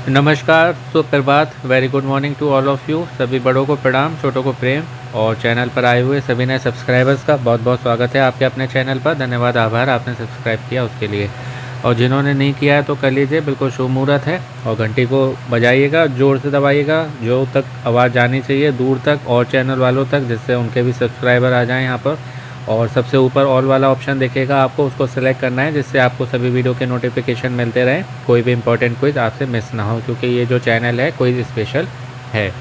नमस्कार, सुप्रभात, very good morning to all of you. सभी बड़ों को प्रणाम, छोटों को प्रेम और चैनल पर आए हुए सभी नए सब्सक्राइबर्स का बहुत बहुत स्वागत है आपके अपने चैनल पर। धन्यवाद, आभार आपने सब्सक्राइब किया उसके लिए। और जिन्होंने नहीं किया है तो कर लीजिए, बिल्कुल शुभ मुहूर्त है। और घंटी को बजाइएगा, ज़ोर से दबाइएगा, जो तक आवाज़ जानी चाहिए दूर तक और चैनल वालों तक, जिससे उनके भी सब्सक्राइबर आ जाएँ यहाँ पर। और सबसे ऊपर ऑल वाला ऑप्शन दिखेगा आपको, उसको सेलेक्ट करना है, जिससे आपको सभी वीडियो के नोटिफिकेशन मिलते रहें, कोई भी इंपॉर्टेंट क्विज़ आपसे मिस ना हो, क्योंकि ये जो चैनल है क्विज़ स्पेशल है।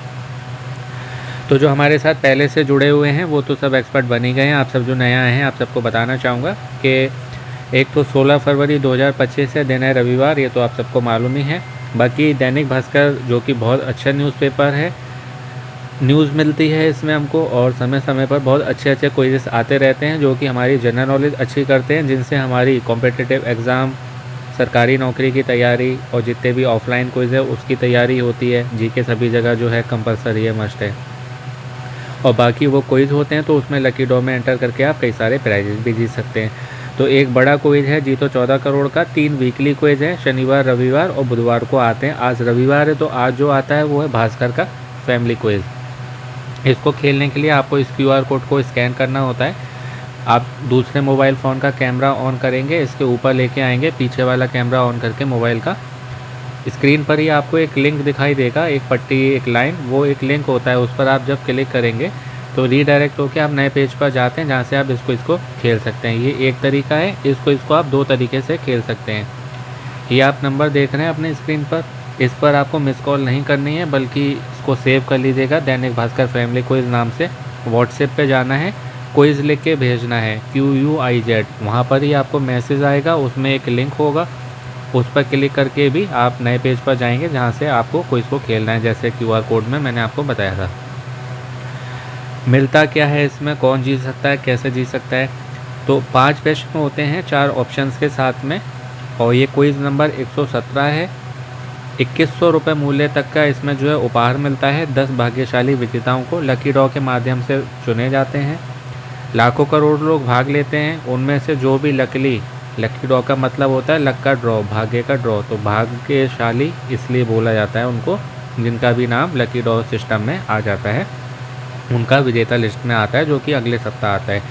तो जो हमारे साथ पहले से जुड़े हुए हैं वो तो सब एक्सपर्ट बन ही गए हैं। आप सब जो नया आए हैं आप सबको बताना चाहूँगा कि एक तो 16 फरवरी 2025 है, दिन है रविवार, ये तो आप सबको मालूम ही है। बाकी दैनिक भास्कर जो कि बहुत अच्छा न्यूज़पेपर है, न्यूज़ मिलती है इसमें हमको और समय समय पर बहुत अच्छे अच्छे क्विज़ेस आते रहते हैं जो कि हमारी जनरल नॉलेज अच्छी करते हैं, जिनसे हमारी कॉम्पिटिटिव एग्ज़ाम, सरकारी नौकरी की तैयारी और जितने भी ऑफलाइन क्विज़ है उसकी तैयारी होती है। जीके सभी जगह जो है कंपलसरी है, मस्ट है। और बाकी वो क्विज़ होते हैं तो उसमें लकी ड्रॉ में एंटर करके आप कई सारे प्राइजेस भी जीत सकते हैं। तो एक बड़ा क्विज़ है जीतो 14 करोड़ का, 3 वीकली क्विज़ है, शनिवार, रविवार और बुधवार को आते हैं। आज रविवार है तो आज जो आता है वो है भास्कर का फैमिली क्विज़। इसको खेलने के लिए आपको इस क्यूआर कोड को स्कैन करना होता है। आप दूसरे मोबाइल फ़ोन का कैमरा ऑन करेंगे, इसके ऊपर लेके आएंगे, पीछे वाला कैमरा ऑन करके मोबाइल का स्क्रीन पर ही आपको एक लिंक दिखाई देगा, एक पट्टी, एक लाइन, वो एक लिंक होता है। उस पर आप जब क्लिक करेंगे तो रीडायरेक्ट होकर आप नए पेज पर जाते हैं जहाँ से आप इसको खेल सकते हैं। ये एक तरीका है, इसको आप दो तरीके से खेल सकते हैं। ये आप नंबर देख रहे हैं अपने स्क्रीन पर, इस पर आपको मिस कॉल नहीं करनी है, बल्कि इसको सेव कर लीजिएगा दैनिक भास्कर फैमिली क्विज़ नाम से। व्हाट्सएप पे जाना है, क्विज़ लिख के भेजना है QUIZ, वहाँ पर ही आपको मैसेज आएगा, उसमें एक लिंक होगा, उस पर क्लिक करके भी आप नए पेज पर जाएंगे जहाँ से आपको क्विज़ को खेलना है, जैसे QR कोड में मैंने आपको बताया था। मिलता क्या है इसमें, कौन जीत सकता है, कैसे जीत सकता है, तो 5 प्रश्न होते हैं 4 ऑप्शंस के साथ में। और ये क्विज़ नंबर 117 है। 2100 रुपये मूल्य तक का इसमें जो है उपहार मिलता है। 10 भाग्यशाली विजेताओं को लकी ड्रॉ के माध्यम से चुने जाते हैं। लाखों करोड़ लोग भाग लेते हैं, उनमें से जो भी लकी ड्रॉ का मतलब होता है लक का ड्रॉ, भाग्य का ड्रॉ, तो भाग्यशाली इसलिए बोला जाता है उनको, जिनका भी नाम लकी ड्रॉ सिस्टम में आ जाता है, उनका विजेता लिस्ट में आता है, जो कि अगले सप्ताह आता है।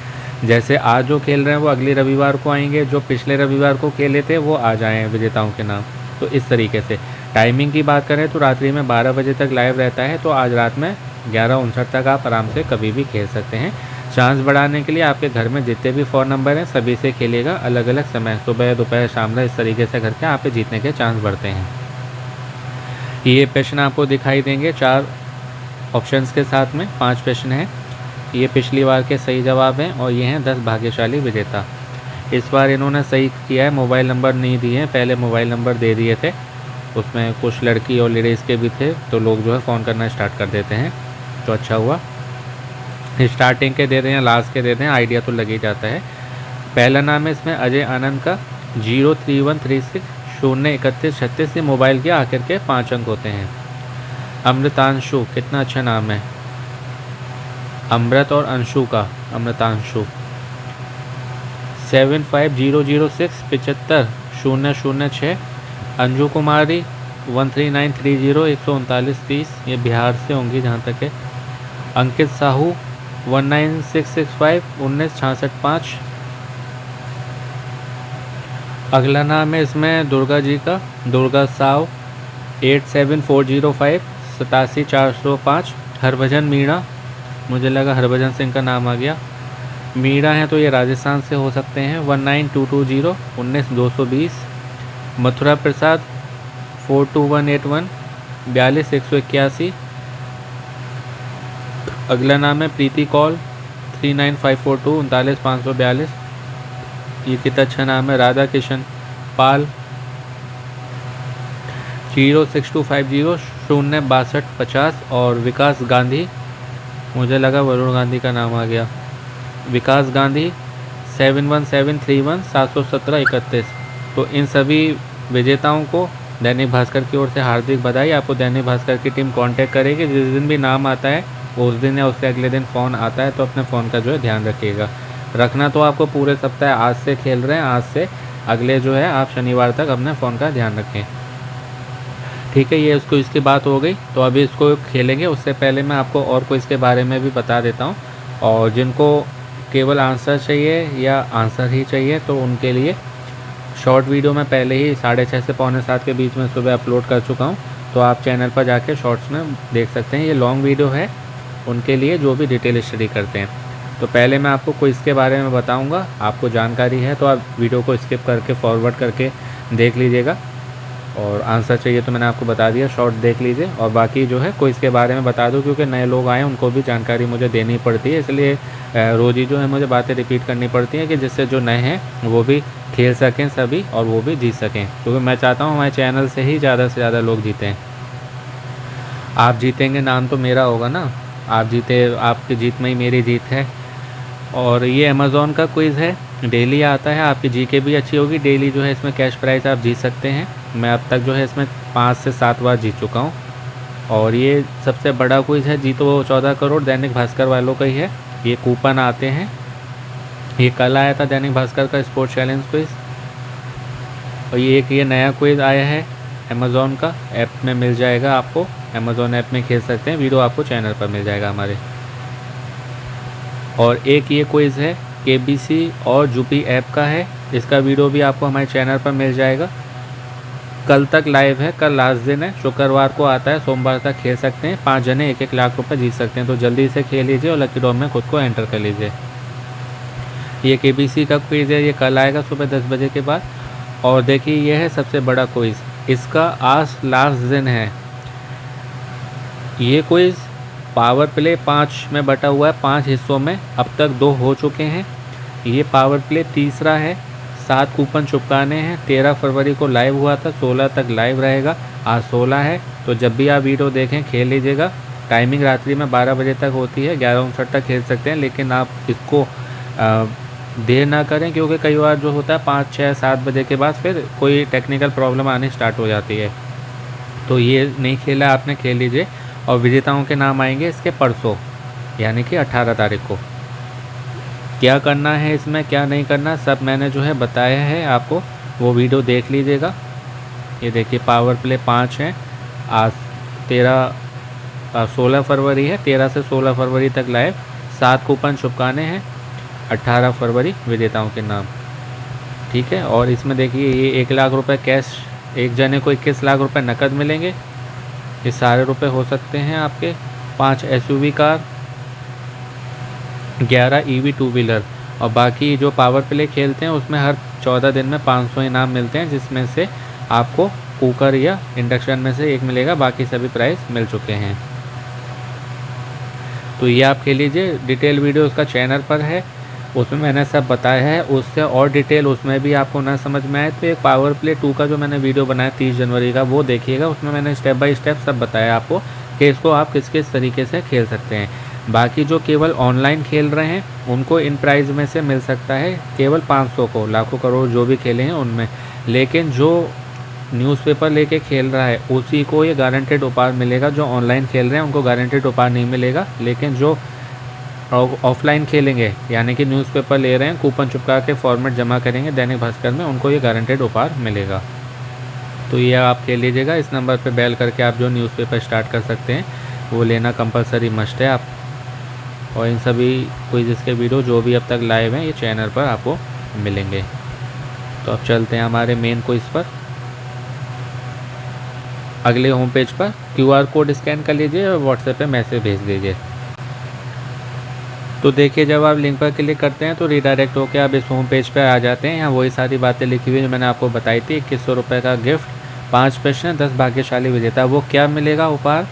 जैसे आज जो खेल रहे हैं वो अगले रविवार को आएंगे, जो पिछले रविवार को खेले थे वो आ जाएँ विजेताओं के नाम। तो इस तरीके से टाइमिंग की बात करें तो रात्रि में 12 बजे तक लाइव रहता है, तो आज रात में 11:59 तक आप आराम से कभी भी खेल सकते हैं। चांस बढ़ाने के लिए आपके घर में जितने भी फ़ोन नंबर हैं सभी से खेलिएगा, अलग अलग समय, सुबह, दोपहर, शाम, इस तरीके से करके आप पे जीतने के चांस बढ़ते हैं। ये प्रश्न आपको दिखाई देंगे 4 ऑप्शंस के साथ में, 5 प्रश्न हैं। ये पिछली बार के सही जवाब हैं और ये हैं 10 भाग्यशाली विजेता। इस बार इन्होंने सही किया है, मोबाइल नंबर नहीं दिए हैं, पहले मोबाइल नंबर दे दिए थे, उसमें कुछ लड़की और लेडीज़ के भी थे, तो लोग जो है फ़ोन करना स्टार्ट कर देते हैं, तो अच्छा हुआ। स्टार्टिंग के दे दें या लास्ट के दे दें, आइडिया तो लग ही जाता है। पहला नाम है इसमें अजय आनंद का, 03136 ये मोबाइल के आखिर के 5 अंक होते हैं। अमृतांशु, कितना अच्छा नाम है, अमृत और अंशु का, अमृतांशु। 75006 75 006। अंजू कुमारी 13930 13930, ये बिहार से होंगी जहाँ तक है। अंकित साहू 19665 1966 अगला नाम है इसमें दुर्गा जी का, दुर्गा साव 87405 87405। हरभजन मीणा, मुझे लगा हरभजन सिंह का नाम आ गया, मीणा है तो ये राजस्थान से हो सकते हैं, 19220 19220। मथुरा प्रसाद 42181 42181। अगला नाम है प्रीति कौल 39542 39542। ये कितना अच्छा नाम है, राधा किशन पाल 06250 06250। और विकास गांधी, मुझे लगा वरुण गांधी का नाम आ गया, विकास गांधी 71731 717 31। तो इन सभी विजेताओं को दैनिक भास्कर की ओर से हार्दिक बधाई। आपको दैनिक भास्कर की टीम कांटेक्ट करेगी, जिस दिन भी नाम आता है उस दिन या उससे अगले दिन फ़ोन आता है, तो अपने फ़ोन का जो है ध्यान रखिएगा। रखना तो आपको पूरे सप्ताह, आज से खेल रहे हैं, आज से अगले जो है आप शनिवार तक अपने फ़ोन का ध्यान रखें। ठीक है, ये उसको इसकी बात हो गई। तो अभी इसको खेलेंगे, उससे पहले मैं आपको और को इसके बारे में भी बता देता हूँ। और जिनको केवल आंसर चाहिए या आंसर ही चाहिए तो उनके लिए शॉर्ट वीडियो मैं पहले ही 6:30 से 6:45 के बीच में सुबह अपलोड कर चुका हूँ, तो आप चैनल पर जाके शॉर्ट्स में देख सकते हैं। ये लॉन्ग वीडियो है उनके लिए जो भी डिटेल स्टडी करते हैं। तो पहले मैं आपको क्विज़ के बारे में बताऊंगा, आपको जानकारी है तो आप वीडियो को स्किप करके फॉरवर्ड करके देख लीजिएगा। और आंसर चाहिए तो मैंने आपको बता दिया, शॉर्ट देख लीजिए। और बाकी जो है क्विज़ के बारे में बता दूं, क्योंकि नए लोग आए उनको भी जानकारी मुझे देनी पड़ती है, इसलिए रोज़ ही जो है मुझे बातें रिपीट करनी पड़ती हैं कि जिससे जो नए हैं वो भी खेल सकें सभी और वो भी जीत सकें, क्योंकि मैं चाहता हूँ हमारे चैनल से ही ज़्यादा से ज़्यादा लोग जीतें। आप जीतेंगे नाम तो मेरा होगा ना, आप जीते, आपकी जीत में ही मेरी जीत है। और ये अमेज़ॉन का क्विज़ है, डेली आता है, आपकी जीके भी अच्छी होगी। डेली जो है इसमें कैश प्राइज़ आप जीत सकते हैं। मैं अब तक जो है इसमें 5 से 7 बार जीत चुका हूँ। और ये सबसे बड़ा क्विज़ है, जीतो 14 करोड़ दैनिक भास्कर वालों का ही है। ये कूपन आते हैं, ये कल आया था दैनिक भास्कर का स्पोर्ट्स चैलेंज क्विज़। और ये नया क्विज़ आया है अमेज़ॉन का, ऐप में मिल जाएगा आपको, अमेज़ॉन ऐप में खेल सकते हैं। वीडियो आपको चैनल पर मिल जाएगा हमारे। और एक ये क्विज़ है KBC और जूपी ऐप का है, इसका वीडियो भी आपको हमारे चैनल पर मिल जाएगा। कल तक लाइव है, कल लास्ट दिन है, शुक्रवार को आता है, सोमवार तक खेल सकते हैं। 5 जने 1-1 लाख रुपए जीत सकते हैं, तो जल्दी से खेल लीजिए और लकी ड्रॉ में खुद को एंटर कर लीजिए। ये KBC का क्विज़ है, ये कल आएगा सुबह 10 बजे के बाद। और देखिए ये है सबसे बड़ा क्विज़, इसका आज लास्ट दिन है। ये क्विज़ पावर प्ले 5 में बटा हुआ है, 5 हिस्सों में, अब तक 2 हो चुके हैं। ये पावर प्ले तीसरा है। 7 कूपन चुपकाने हैं। 13 फरवरी को लाइव हुआ था, 16 तक लाइव रहेगा। आज 16 है, तो जब भी आप वीडियो देखें खेल लीजिएगा। टाइमिंग रात्रि में 12 बजे तक होती है, 11:59 तक खेल सकते हैं, लेकिन आप इसको देर ना करें, क्योंकि कई बार जो होता है 5, 6, 7 बजे के बाद फिर कोई टेक्निकल प्रॉब्लम आनी स्टार्ट हो जाती है। तो ये नहीं खेला आपने, खेल लीजिए। और विजेताओं के नाम आएंगे इसके परसों, यानी कि 18 तारीख को। क्या करना है इसमें, क्या नहीं करना, सब मैंने जो है बताया है आपको, वो वीडियो देख लीजिएगा। ये देखिए पावर प्ले 5 है, आज 16 फरवरी है, 13 से 16 फरवरी तक लाइव। 7 कूपन चुपकाने हैं, 18 फरवरी विजेताओं के नाम, ठीक है। और इसमें देखिए ये 1 लाख रुपए कैश, एक जने को 21 लाख रुपए नकद मिलेंगे। ये सारे रुपए हो सकते हैं आपके। 5 SUV कार, 11 EV 2 व्हीलर। और बाकी जो पावर प्ले खेलते हैं उसमें हर 14 दिन में 500 इनाम मिलते हैं, जिसमें से आपको कुकर या इंडक्शन में से एक मिलेगा, बाकी सभी प्राइस मिल चुके हैं। तो ये आप खेल लीजिए। डिटेल वीडियो उसका चैनल पर है, उसमें मैंने सब बताया है। उससे और डिटेल उसमें भी आपको ना समझ में आए तो एक पावर प्ले 2 का जो मैंने वीडियो बनाया 30 जनवरी का, वो देखिएगा। उसमें मैंने स्टेप बाय स्टेप सब बताया आपको कि इसको आप किस किस तरीके से खेल सकते हैं। बाकी जो केवल ऑनलाइन खेल रहे हैं उनको इन प्राइज़ में से मिल सकता है केवल 500 को, लाखों करोड़ जो भी खेले हैं उनमें। लेकिन जो न्यूज़पेपर लेके खेल रहा है उसी को ये गारंटेड उपहार मिलेगा। जो ऑनलाइन खेल रहे हैं उनको गारंटेड उपहार नहीं मिलेगा, लेकिन जो ऑफलाइन खेलेंगे यानी कि न्यूज़पेपर ले रहे हैं, कूपन चिपका के फॉर्मेट जमा करेंगे दैनिक भास्कर में, उनको ये गारंटेड उपहार मिलेगा। तो ये आप खेल लीजिएगा। इस नंबर पे बेल करके आप जो न्यूज़पेपर स्टार्ट कर सकते हैं, वो लेना कंपलसरी मस्ट है आप। और इन सभी क्विज़ के वीडियो जो भी अब तक लाइव हैं ये चैनल पर आपको मिलेंगे। तो अब चलते हैं हमारे मेन क्विज़ पर। अगले होम पेज पर QR कोड स्कैन कर लीजिए और व्हाट्सएप पे मैसेज भेज दीजिए। तो देखिए जब आप लिंक पर क्लिक करते हैं तो रीडायरेक्ट होकर आप इस होम पेज पर आ जाते हैं। यहाँ वही सारी बातें लिखी हुई जो मैंने आपको बताई थी। 2100 रुपये का गिफ्ट, 5 प्रश्न, 10 भाग्यशाली विजेता। वो क्या मिलेगा उपहार,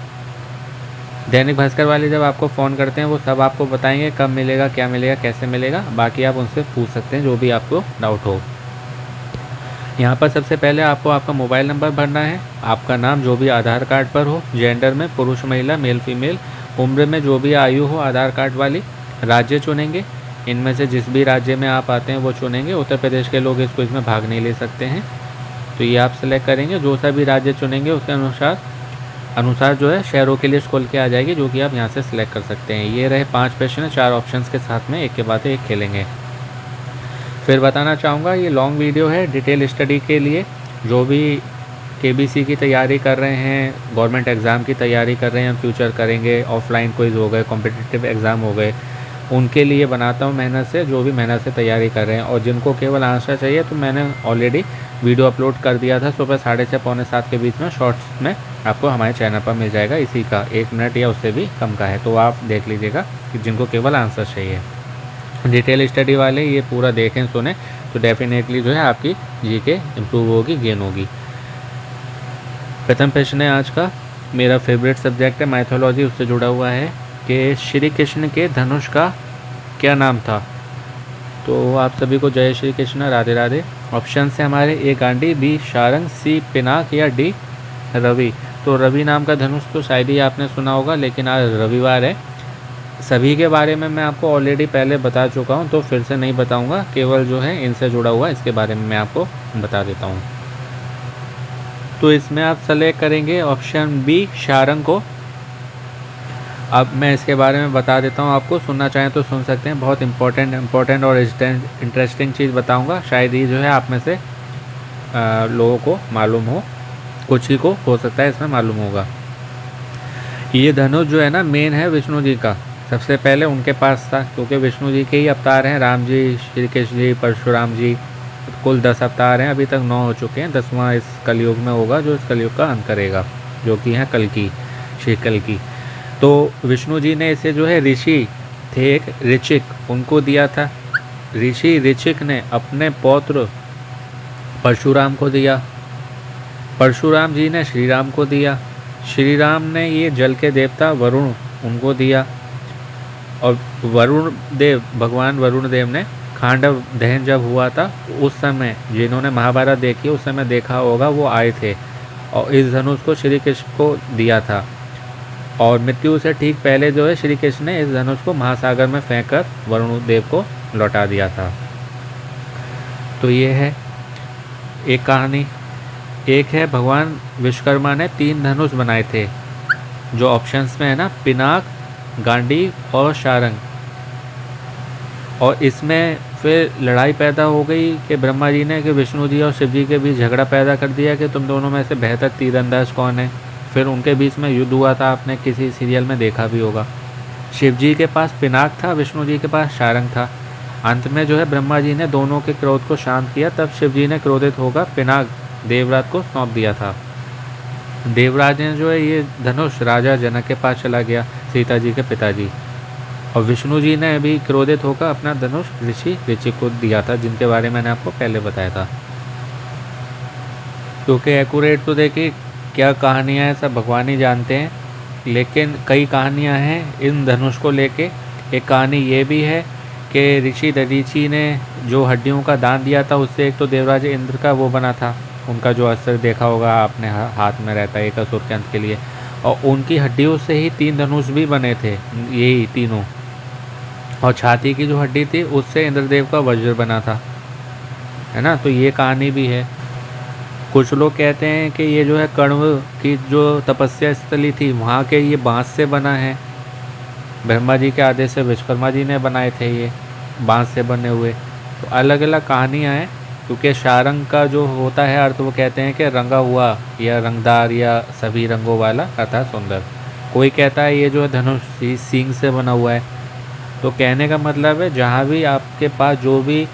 दैनिक भास्कर वाले जब आपको फ़ोन करते हैं वो सब आपको बताएंगे कब मिलेगा, क्या मिलेगा, कैसे मिलेगा। बाकी आप उनसे पूछ सकते हैं जो भी आपको डाउट हो। यहाँ पर सबसे पहले आपको आपका मोबाइल नंबर भरना है, आपका नाम जो भी आधार कार्ड पर हो, जेंडर में पुरुष महिला, मेल फीमेल, उम्र में जो भी आयु हो आधार कार्ड वाली, राज्य चुनेंगे। इनमें से जिस भी राज्य में आप आते हैं वो चुनेंगे। उत्तर प्रदेश के लोग इसको इसमें भाग नहीं ले सकते हैं, तो ये आप सेलेक्ट करेंगे। जो सा भी राज्य चुनेंगे उसके अनुसार जो है शहरों के लिस्ट खोल के आ जाएगी, जो कि आप यहाँ से सिलेक्ट कर सकते हैं। ये रहे 5 प्रश्न 4 ऑप्शंस के साथ में, एक के बाद एक खेलेंगे। फिर बताना चाहूँगा ये लॉन्ग वीडियो है डिटेल स्टडी के लिए। जो भी केबीसी की तैयारी कर रहे हैं, गवर्नमेंट एग्ज़ाम की तैयारी कर रहे हैं, फ्यूचर करेंगे, ऑफलाइन क्विज़ हो गए, कॉम्पिटिटिव एग्ज़ाम हो गए, उनके लिए बनाता हूँ मेहनत से, जो भी मेहनत से तैयारी कर रहे हैं। और जिनको केवल आंसर चाहिए तो मैंने ऑलरेडी वीडियो अपलोड कर दिया था सुबह 6:30 पौने 7 के बीच में, शॉर्ट्स में आपको हमारे चैनल पर मिल जाएगा, इसी का 1 मिनट या उससे भी कम का है, तो आप देख लीजिएगा कि जिनको केवल आंसर चाहिए। डिटेल स्टडी वाले ये पूरा देखें सुने तो डेफिनेटली जो है आपकी जीके इम्प्रूव होगी, गेन होगी। प्रथम प्रश्न है आज का, मेरा फेवरेट सब्जेक्ट है माइथोलॉजी, उससे जुड़ा हुआ है कि श्री कृष्ण के धनुष का क्या नाम था। तो आप सभी को जय श्री कृष्ण, राधे राधे। ऑप्शन है हमारे ए गांडी, बी शारंग, सी पिनाक या डी रवि। तो रवि नाम का धनुष तो शायद ही आपने सुना होगा, लेकिन आज रविवार है, सभी के बारे में मैं आपको ऑलरेडी पहले बता चुका हूं, तो फिर से नहीं बताऊंगा, केवल जो है इनसे जुड़ा हुआ इसके बारे में मैं आपको बता देता हूं। तो इसमें आप सेलेक्ट करेंगे ऑप्शन बी शारंग को। अब मैं इसके बारे में बता देता हूं आपको, सुनना चाहें तो सुन सकते हैं, बहुत इंपॉर्टेंट और इंटरेस्टिंग चीज़ बताऊंगा, शायद ही जो है आप में से लोगों को मालूम हो, कुछ ही को हो सकता है इसमें मालूम होगा। ये धनुष जो है ना मेन है विष्णु जी का, सबसे पहले उनके पास था, क्योंकि विष्णु जी के ही अवतार हैं, राम जी, श्री कृष्ण जी, परशुराम जी, कुल 10 अवतार हैं, अभी तक 9 हो चुके हैं, 10वां इस कलयुग में होगा, जो इस कलयुग का अंत करेगा, जो कि है कल्कि, श्री कल्कि। तो विष्णु जी ने इसे जो है ऋषि थे एक ऋचिक, उनको दिया था। ऋषि ऋचिक ने अपने पौत्र परशुराम को दिया, परशुराम जी ने श्री राम को दिया, श्री राम ने ये जल के देवता वरुण उनको दिया, और वरुण देव, भगवान वरुण देव ने खांडव दहन जब हुआ था उस समय, जिन्होंने महाभारत देखी उस समय देखा होगा, वो आए थे और इस धनुष को श्री कृष्ण को दिया था। और मृत्यु से ठीक पहले जो है श्री कृष्ण ने इस धनुष को महासागर में फेंककर वरुण देव को लौटा दिया था। तो ये है एक कहानी। एक है भगवान विश्वकर्मा ने 3 धनुष बनाए थे, जो ऑप्शंस में है ना, पिनाक, गांडी और शारंग। और इसमें फिर लड़ाई पैदा हो गई कि ब्रह्मा जी ने कि विष्णु जी और शिव जी के बीच झगड़ा पैदा कर दिया कि तुम दोनों में से बेहतर तीरंदाज कौन है। फिर उनके बीच में युद्ध हुआ था, आपने किसी सीरियल में देखा भी होगा। शिव जी के पास पिनाक था, विष्णु जी के पास शारंग था। अंत में जो है ब्रह्मा जी ने दोनों के क्रोध को शांत किया, तब शिव जी ने क्रोधित होकर पिनाक देवराज को सौंप दिया था। देवराज ने जो है ये धनुष राजा जनक के पास चला गया, सीता जी के पिताजी, और विष्णु जी ने भी क्रोधित होकर अपना धनुष ऋषि ऋचिक को दिया था, जिनके बारे में मैंने आपको पहले बताया था। क्योंकि एक्यूरेट तो देखिए क्या कहानियाँ हैं सब भगवान ही जानते हैं, लेकिन कई कहानियाँ हैं इन धनुष को लेके। एक कहानी ये भी है कि ऋषि दधीची ने जो हड्डियों का दान दिया था, उससे एक तो देवराज इंद्र का वो बना था, उनका जो अस्त्र देखा होगा आपने हाथ में रहता है एक असुर के अंत के लिए, और उनकी हड्डियों से ही 3 धनुष भी बने थे, यही तीनों। और छाती की जो हड्डी थी उससे इंद्रदेव का वज्र बना था, है ना। तो ये कहानी भी है। कुछ लोग कहते हैं कि ये जो है कण्व की जो तपस्या स्थली थी वहाँ के ये बांस से बना है, ब्रह्मा जी के आदेश से विश्वकर्मा जी ने बनाए थे ये बांस से बने हुए। तो अलग अलग कहानियाँ हैं, क्योंकि शारंग का जो होता है अर्थ वो कहते हैं कि रंगा हुआ या रंगदार या सभी रंगों वाला अर्थात सुंदर। कोई कहता है ये जो है धनुष सींग से बना हुआ है। तो कहने का मतलब है जहाँ भी आपके पास जो भी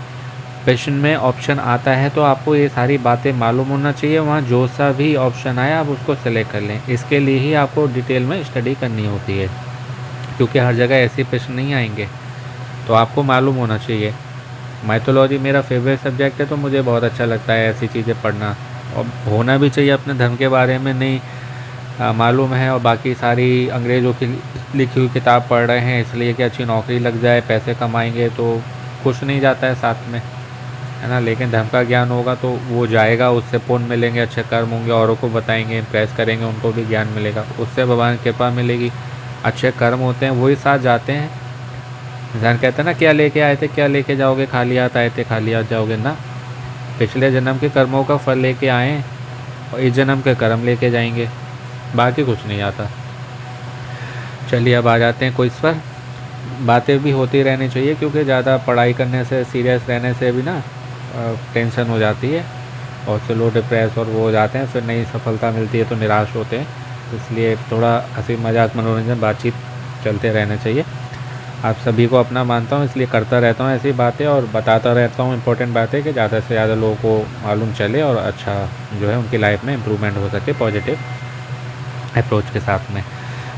क्वेश्चन में ऑप्शन आता है तो आपको ये सारी बातें मालूम होना चाहिए, वहाँ जो सा भी ऑप्शन आया आप उसको सेलेक्ट कर लें। इसके लिए ही आपको डिटेल में स्टडी करनी होती है, क्योंकि हर जगह ऐसे प्रश्न नहीं आएंगे, तो आपको मालूम होना चाहिए। माइथोलॉजी मेरा फेवरेट सब्जेक्ट है, तो मुझे बहुत अच्छा लगता है ऐसी चीज़ें पढ़ना, और होना भी चाहिए। अपने धर्म के बारे में नहीं मालूम है और बाकी सारी अंग्रेज़ों की लिखी हुई किताब पढ़ रहे हैं इसलिए कि अच्छी नौकरी लग जाए, पैसे कमाएंगे, तो कुछ नहीं जाता है साथ में, है ना। लेकिन धर्म का ज्ञान होगा तो वो जाएगा, उससे पुण्य मिलेंगे, अच्छे कर्म होंगे, औरों को बताएंगे, इम्प्रेस करेंगे, उनको भी ज्ञान मिलेगा, उससे भगवान की कृपा मिलेगी। अच्छे कर्म होते हैं वही साथ जाते हैं। इंसान कहता है ना क्या लेके आए थे क्या लेके जाओगे, खाली हाथ आए थे खाली हाथ जाओगे ना। पिछले जन्म के कर्मों का फल लेके आए और इस जन्म के कर्म लेके जाएंगे, बाकी कुछ नहीं आता। चलिए अब आ जाते हैं क्विज पर। बातें भी होती रहनी चाहिए, क्योंकि ज़्यादा पढ़ाई करने से, सीरियस रहने से भी ना टेंशन हो जाती है। बहुत से लोग डिप्रेस और वो हो जाते हैं, फिर नई सफलता मिलती है तो निराश होते हैं। तो इसलिए थोड़ा हंसी मजाक मनोरंजन बातचीत चलते रहना चाहिए। आप सभी को अपना मानता हूँ, इसलिए करता रहता हूँ ऐसी बातें और बताता रहता हूँ इंपॉर्टेंट बातें कि ज़्यादा से ज़्यादा लोगों को मालूम चले और अच्छा जो है उनकी लाइफ में इम्प्रूवमेंट हो सके पॉजिटिव अप्रोच के साथ में।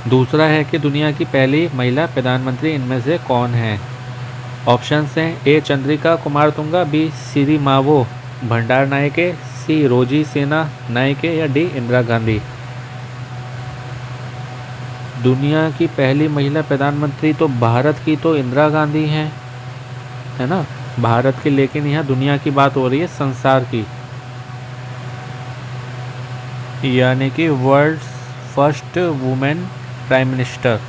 दूसरा है कि दुनिया की पहली महिला प्रधानमंत्री इनमें से कौन है? ऑप्शंस हैं ए चंद्रिका कुमार तुंगा, बी सिरिमावो भंडार नायके, सी रोजी सेना नायके या डी इंदिरा गांधी। दुनिया की पहली महिला प्रधानमंत्री तो भारत की तो इंदिरा गांधी हैं, है ना, भारत की, लेकिन यहाँ दुनिया की बात हो रही है, संसार की, यानी कि world first women prime minister.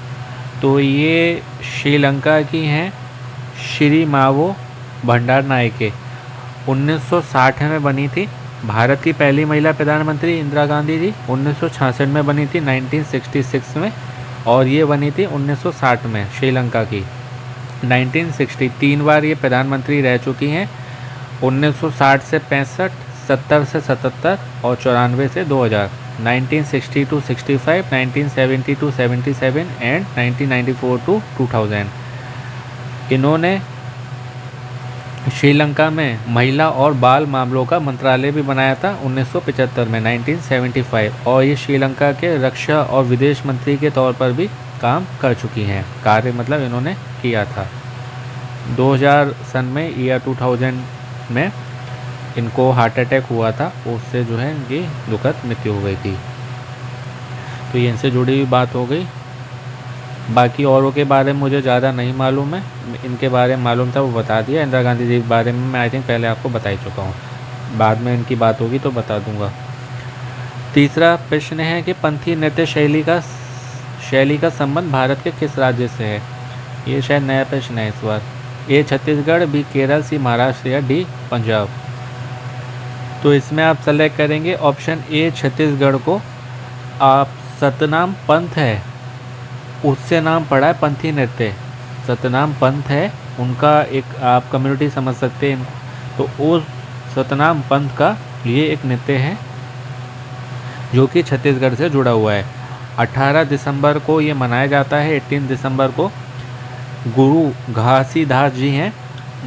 तो ये श्रीलंका की हैं श्रीमावो भंडार नायके। 1960 में बनी थी। भारत की पहली महिला प्रधानमंत्री इंदिरा गांधी जी 1966 में बनी थी, 1966 में, और ये बनी थी 1960 में श्रीलंका की। 1960 3 बार ये प्रधानमंत्री रह चुकी हैं, 1960 से 65, 70 से 77 और 94 से 2000। 1960 to 65, 1970 to 77 एंड 1994 to 2000। इन्होंने श्रीलंका में महिला और बाल मामलों का मंत्रालय भी बनाया था 1975 में, 1975, और ये श्रीलंका के रक्षा और विदेश मंत्री के तौर पर भी काम कर चुकी हैं। कार्य मतलब इन्होंने किया था। 2000 सन में ईयर 2000 में इनको हार्ट अटैक हुआ था, उससे जो है इनकी दुखद मृत्यु हो गई थी। तो ये इनसे जुड़ी हुई बात हो गई। बाकी औरों के बारे में मुझे ज़्यादा नहीं मालूम है, इनके बारे में मालूम था वो बता दिया। इंदिरा गांधी जी के बारे में मैं आई थिंक पहले आपको बता ही चुका हूँ, बाद में इनकी बात होगी तो बता दूंगा। तीसरा प्रश्न है कि पंथी नृत्य शैली का संबंध भारत के किस राज्य से है? ये शायद नया प्रश्न है इस बार। ए छत्तीसगढ़, बी केरल, सी महाराष्ट्र या डी पंजाब। तो इसमें आप सेलेक्ट करेंगे ऑप्शन ए छत्तीसगढ़ को। आप सतनाम पंथ है उससे नाम पड़ा है पंथी नृत्य। सतनाम पंथ है उनका, एक आप कम्युनिटी समझ सकते हैं। तो उस सतनाम पंथ का ये एक नृत्य है जो कि छत्तीसगढ़ से जुड़ा हुआ है। 18 दिसंबर को ये मनाया जाता है। 18 दिसंबर को गुरु घासीदास जी हैं,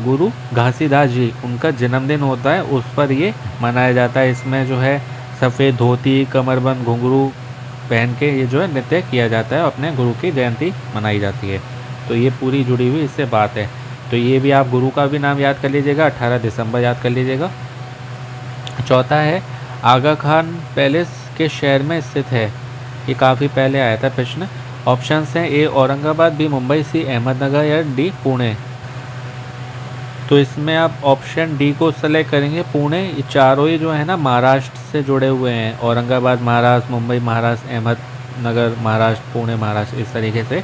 गुरु घासीदास जी, उनका जन्मदिन होता है, उस पर ये मनाया जाता है। इसमें जो है सफ़ेद धोती, कमरबंद, घुंघरू पहन के ये जो है नृत्य किया जाता है, अपने गुरु की जयंती मनाई जाती है। तो ये पूरी जुड़ी हुई इससे बात है। तो ये भी आप गुरु का भी नाम याद कर लीजिएगा, 18 दिसंबर याद कर लीजिएगा। चौथा है आगा खान पैलेस के शहर में स्थित है। ये काफ़ी पहले आया था प्रश्न। ऑप्शंस हैं ए औरंगाबाद, बी मुंबई, सी अहमदनगर या डी पुणे। तो इसमें आप ऑप्शन डी को सेलेक्ट करेंगे, पुणे। ये चारों ही जो है ना महाराष्ट्र से जुड़े हुए हैं, औरंगाबाद महाराष्ट्र, मुंबई महाराष्ट्र, अहमदनगर महाराष्ट्र, पुणे महाराष्ट्र, इस तरीके से।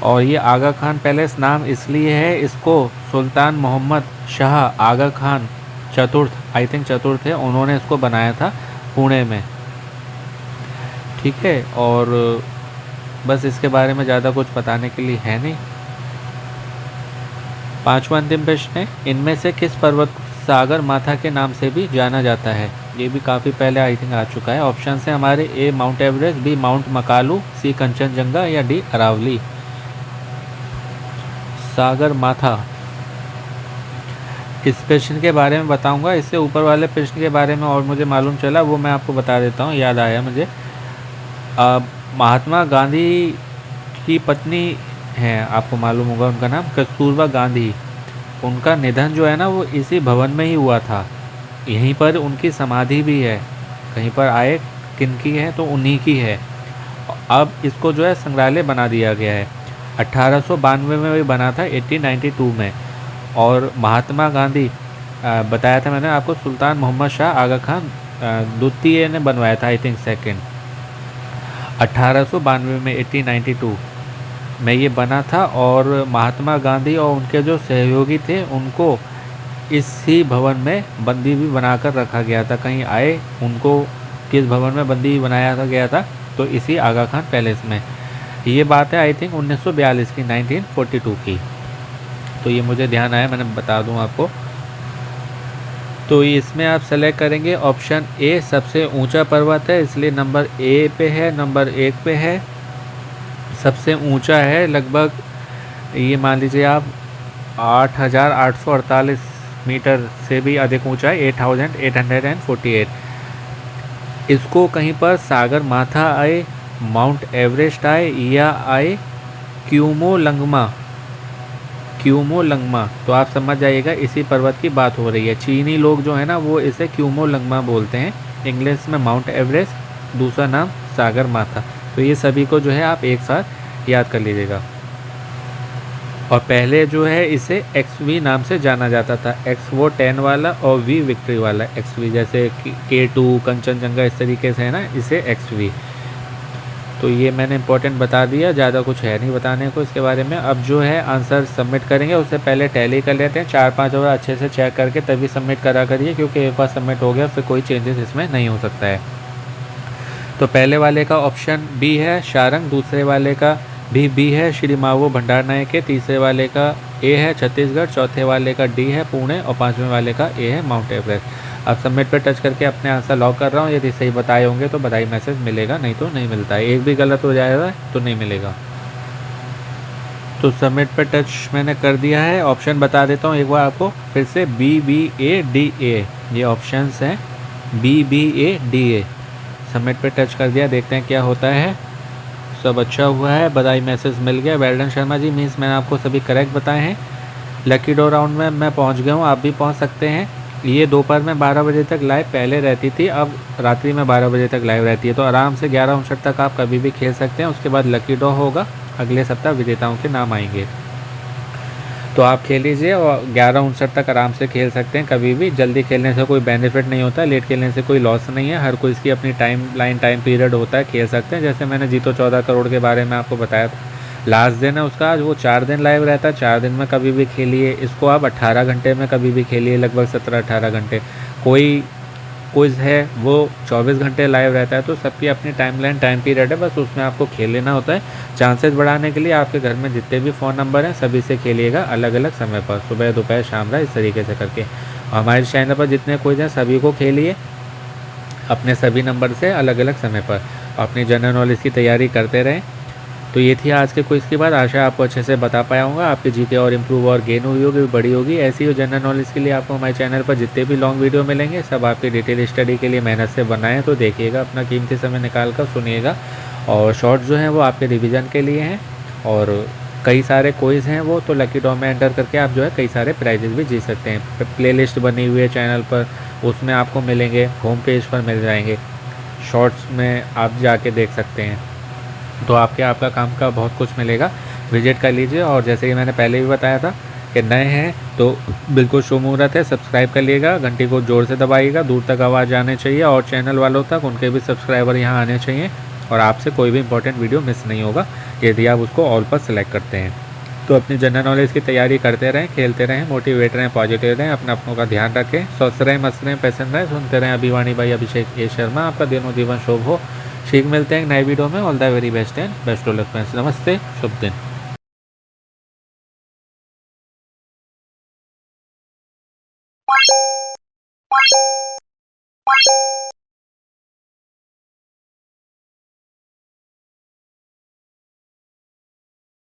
और ये आगा खान पैलेस नाम इसलिए है, इसको सुल्तान मोहम्मद शाह आगा खान चतुर्थ, आई थिंक चतुर्थ है, उन्होंने इसको बनाया था पुणे में। ठीक है, और बस इसके बारे में ज़्यादा कुछ बताने के लिए है नहीं। पांचवा अंतिम प्रश्न है, इनमें से किस पर्वत सागर माथा के नाम से भी जाना जाता है? ये भी काफ़ी पहले आई थिंक आ चुका है। ऑप्शन है हमारे A Mount Everest, B Mount Makalu, C Kanchenjunga या डी अरावली। सागर माथा, इस प्रश्न के बारे में बताऊंगा। इससे ऊपर वाले प्रश्न के बारे में और मुझे मालूम चला, वो मैं आपको बता देता हूँ, याद आया मुझे। महात्मा गांधी की पत्नी हैं, आपको मालूम होगा उनका नाम कस्तूरबा गांधी। उनका निधन जो है ना वो इसी भवन में ही हुआ था, यहीं पर उनकी समाधि भी है। कहीं पर आए किनकी है तो उन्हीं की है। अब इसको जो है संग्रहालय बना दिया गया है। 1892 में भी बना था, 1892 में। और महात्मा गांधी बताया था मैंने आपको, सुल्तान मोहम्मद शाह आगा खान द्वितीय ने बनवाया था, आई थिंक सेकेंड। 1892 में 1892 में ये बना था। और महात्मा गांधी और उनके जो सहयोगी थे उनको इसी भवन में बंदी भी बनाकर रखा गया था। कहीं आए उनको किस भवन में बंदी बनाया गया था, तो इसी आगा खान पैलेस में। ये बात है आई थिंक 1942 की, 1942 की। तो ये मुझे ध्यान आया, मैंने बता दूं आपको। तो इसमें आप सेलेक्ट करेंगे ऑप्शन ए, सबसे ऊंचा पर्वत है इसलिए नंबर ए पे है, नंबर 1 पे है। सबसे ऊंचा है लगभग, ये मान लीजिए आप 8,848 मीटर से भी अधिक ऊंचा है, 8,848। इसको कहीं पर सागर माथा आए, माउंट एवरेस्ट आए या आए क्यूमोलंगमा, क्यूमोलंगमा, तो आप समझ जाइएगा इसी पर्वत की बात हो रही है। चीनी लोग जो है ना वो इसे क्यूमोलंगमा बोलते हैं, इंग्लिश में माउंट एवरेस्ट, दूसरा नाम सागर माथा। तो ये सभी को जो है आप एक साथ याद कर लीजिएगा। और पहले जो है इसे XV नाम से जाना जाता था, X वो 10 वाला और V विक्ट्री वाला XV, जैसे K2 कंचनजंगा इस तरीके से है ना, इसे XV। तो ये मैंने इंपॉर्टेंट बता दिया, ज़्यादा कुछ है नहीं बताने को इसके बारे में। अब जो है आंसर सबमिट करेंगे उससे पहले टैली कर लेते हैं, 4-5 बार अच्छे से चेक करके तभी सबमिट करा करिए, क्योंकि एक बार सबमिट हो गया फिर कोई चेंजेस इसमें नहीं हो सकता है। तो पहले वाले का ऑप्शन बी है शारंग, दूसरे वाले का भी बी है श्री मावो भंडार नायक के, तीसरे वाले का ए है छत्तीसगढ़, चौथे वाले का डी है पुणे और पाँचवें वाले का ए है माउंट एवरेस्ट। अब सबमिट पर टच करके अपने आंसर लॉक कर रहा हूँ, यदि सही बताए होंगे तो बधाई मैसेज मिलेगा, नहीं तो नहीं मिलता है। एक भी गलत हो जाएगा तो नहीं मिलेगा। तो सबमिट पर टच मैंने कर दिया है। ऑप्शन बता देता हूँ एक बार आपको फिर से, BBADA ये ऑप्शंस हैं, BBADA। सबमिट पे टच कर दिया, देखते हैं क्या होता है। सब अच्छा हुआ है, बधाई मैसेज मिल गया, well done Sharma ji, means मैंने आपको सभी करेक्ट बताए हैं। लकी ड्रॉ राउंड में मैं पहुंच गया हूं, आप भी पहुंच सकते हैं। ये दोपहर में 12 बजे तक लाइव पहले रहती थी, अब रात्रि में 12 बजे तक लाइव रहती है, तो आराम से 11:59 तक आप कभी भी खेल सकते हैं। उसके बाद लकी ड्रॉ होगा, अगले सप्ताह विजेताओं के नाम आएंगे, तो आप खेल लीजिए और 11:59 तक आराम से खेल सकते हैं कभी भी। जल्दी खेलने से कोई बेनिफिट नहीं होता, लेट खेलने से कोई लॉस नहीं है, हर कोई इसकी अपनी टाइम पीरियड होता है, खेल सकते हैं। जैसे मैंने जीतो 14 करोड़ के बारे में आपको बताया था, लास्ट दिन है उसका, आज वो 4 दिन लाइव रहता है, 4 दिन में कभी भी खेलिए इसको आप, 18 घंटे में कभी भी खेलिए, लगभग 17-18 घंटे। कोई क्विज़ है वो 24 घंटे लाइव रहता है, तो सबकी अपनी टाइम पीरियड है, बस उसमें आपको खेल लेना होता है। चांसेस बढ़ाने के लिए आपके घर में जितने भी फ़ोन नंबर हैं सभी से खेलिएगा अलग अलग समय पर, सुबह दोपहर शाम रात, इस तरीके से करके। हमारे चैनल पर जितने क्विज़ हैं सभी को खेलिए अपने सभी नंबर से अलग अलग समय पर, अपनी जनरल नॉलेज की तैयारी करते रहें। तो ये थी आज के क्विज़ की बात, आशा आपको अच्छे से बता पाया हूँ, आपकी जीके और इम्प्रूव और गेन हुई होगी, बड़ी होगी। ऐसी ही जनरल नॉलेज के लिए आपको हमारे चैनल पर जितने भी लॉन्ग वीडियो मिलेंगे सब आपकी डिटेल स्टडी के लिए मेहनत से बनाएं, तो देखिएगा, अपना कीमती समय निकाल कर सुनिएगा। और शॉर्ट जो हैं वो आपके रिवीजन के लिए हैं, और कई सारे क्विज़ हैं वो तो लकी ड्रॉ में एंटर करके आप जो है कई सारे प्राइजेस भी जीत सकते हैं। प्लेलिस्ट बनी हुई है चैनल पर, उसमें आपको मिलेंगे, होम पेज पर मिल जाएंगे, शॉर्ट्स में आप जाके देख सकते हैं, तो आपका काम का बहुत कुछ मिलेगा, विजिट कर लीजिए। और जैसे कि मैंने पहले भी बताया था कि नए हैं तो बिल्कुल शुभ मुहूर्त है, सब्सक्राइब कर लीजिएगा, घंटी को जोर से दबाइएगा, दूर तक आवाज़ आने चाहिए, और चैनल वालों तक उनके भी सब्सक्राइबर यहाँ आने चाहिए, और आपसे कोई भी इंपॉर्टेंट वीडियो मिस नहीं होगा यदि आप उसको ऑल पर सेलेक्ट करते हैं। तो अपनी जनरल नॉलेज की तैयारी करते रहें, खेलते रहें, मोटिवेट रहें, पॉजिटिव रहें, अपनों का ध्यान रखें, स्वस्थ रहें, मस्त रहें, पसंद रहें, सुनते रहें अभिवाणी भाई अभिषेक ए शर्मा। आपका दिनों जीवन शुभ हो। ठीक, मिलते हैं एक नए वीडियो में। All the very best and best of luck friends. नमस्ते, शुभ दिन।